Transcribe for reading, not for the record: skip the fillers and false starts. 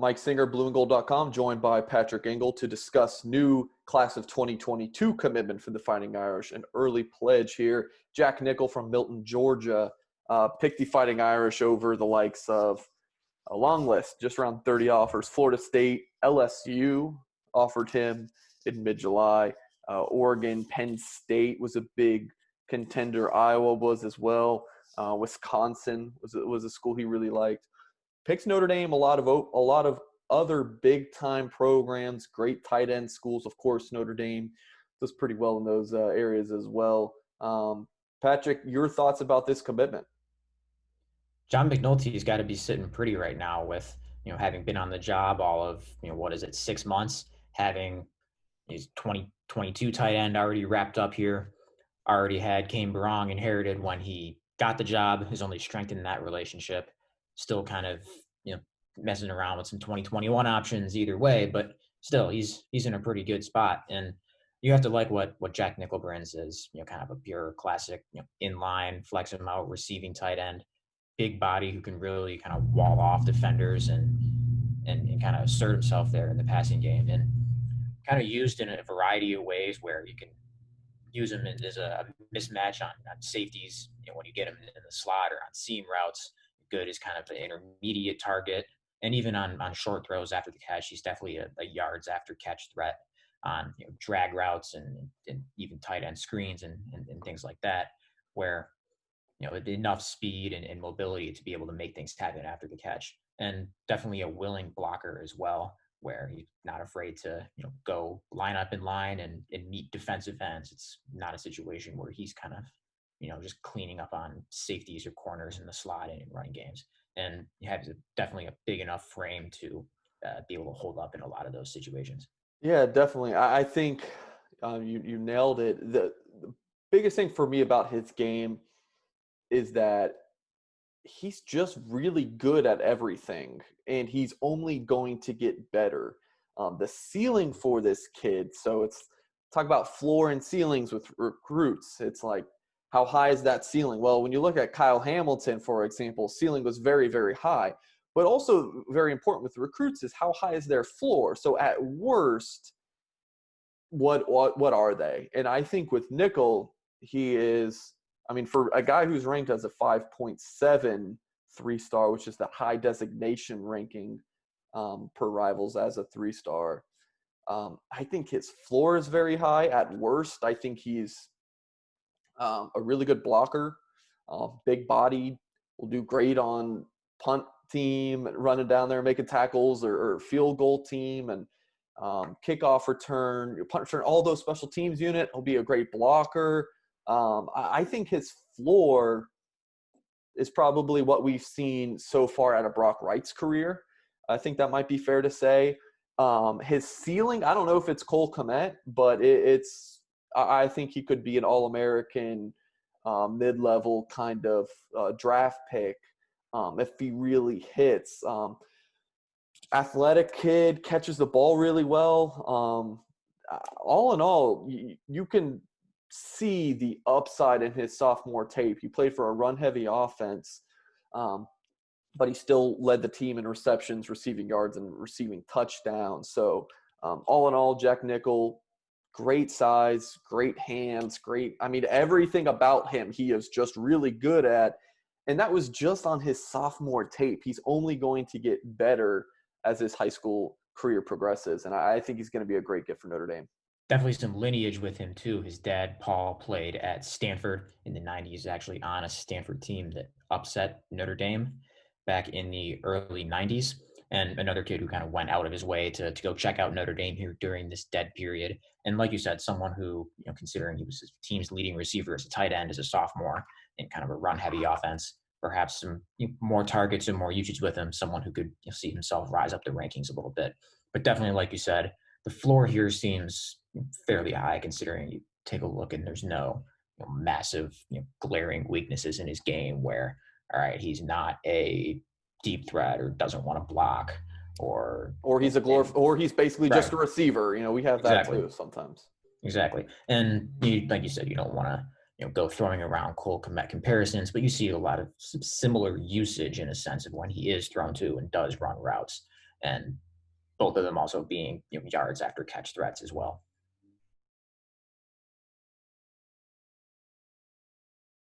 Mike Singer, blueandgold.com, joined by Patrick Engel to discuss new class of 2022 commitment for the Fighting Irish, an early pledge here. Jack Nickel from Milton, Georgia, picked the Fighting Irish over the likes of a long list, just around 30 offers. Florida State, LSU offered him in mid-July. Oregon, Penn State was a big contender. Iowa was as well. Wisconsin was a school he really liked. Picks Notre Dame, a lot of other big-time programs, great tight end schools. Of course, Notre Dame does pretty well in those areas as well. Patrick, your thoughts about this commitment? John McNulty's got to be sitting pretty right now with, having been on the job all of, 6 months, having his 2022 tight end already wrapped up here, already had Kane Barong inherited when he got the job, has only strengthened that relationship, still kind of, messing around with some 2021 options either way, but still he's in a pretty good spot. And you have to like what Jack Nickel brings is, kind of a pure classic, inline, flex him out, receiving tight end, big body who can really kind of wall off defenders and kind of assert himself there in the passing game, and kind of used in a variety of ways where you can use him as a mismatch on safeties, when you get him in the slot or on seam routes. Good as kind of an intermediate target, and even on short throws after the catch, he's definitely a yards after catch threat on drag routes and even tight end screens and things like that, where enough speed and mobility to be able to make things happen after the catch, and definitely a willing blocker as well, where he's not afraid to go line up in line and meet defensive ends. It's not a situation where he's kind of just cleaning up on safeties or corners in the slot and in running games. And he has definitely a big enough frame to be able to hold up in a lot of those situations. Yeah, definitely. I think you nailed it. The biggest thing for me about his game is that he's just really good at everything, and he's only going to get better. The ceiling for this kid, so it's talk about floor and ceilings with recruits. It's like, how high is that ceiling? Well, when you look at Kyle Hamilton, for example, ceiling was very, very high. But also very important with the recruits is how high is their floor? So at worst, what are they? And I think with Nickel, he is, for a guy who's ranked as a 5.7 3-star, which is the high designation ranking per Rivals as a 3-star, I think his floor is very high. At worst, I think he's a really good blocker, big bodied, will do great on punt team, running down there making tackles, or field goal team, and kickoff return, punt return, all those special teams unit. He'll be a great blocker. I think his floor is probably what we've seen so far out of Brock Wright's career. I think that might be fair to say. His ceiling, I don't know if it's Cole Kmet, but I think he could be an All-American, mid-level kind of draft pick if he really hits. Athletic kid, catches the ball really well. All in all, you can see the upside in his sophomore tape. He played for a run-heavy offense, but he still led the team in receptions, receiving yards, and receiving touchdowns. So all in all, Jack Nickel, great size, great hands, everything about him he is just really good at. And that was just on his sophomore tape. He's only going to get better as his high school career progresses. And I think he's going to be a great gift for Notre Dame. Definitely some lineage with him too. His dad, Paul, played at Stanford in the 90s, actually on a Stanford team that upset Notre Dame back in the early 90s. And another kid who kind of went out of his way to go check out Notre Dame here during this dead period. And like you said, someone who, considering he was his team's leading receiver as a tight end as a sophomore in kind of a run-heavy offense, perhaps some more targets and more usage with him, someone who could see himself rise up the rankings a little bit. But definitely, like you said, the floor here seems fairly high considering you take a look and there's no massive, glaring weaknesses in his game where, all right, he's not a deep threat or doesn't want to block or he's or he's basically right. Just a receiver. We have that too sometimes. Exactly. And like you said, you don't want to go throwing around Cole Kmet comparisons, but you see a lot of similar usage in a sense of when he is thrown to and does run routes. and both of them also being yards after catch threats as well.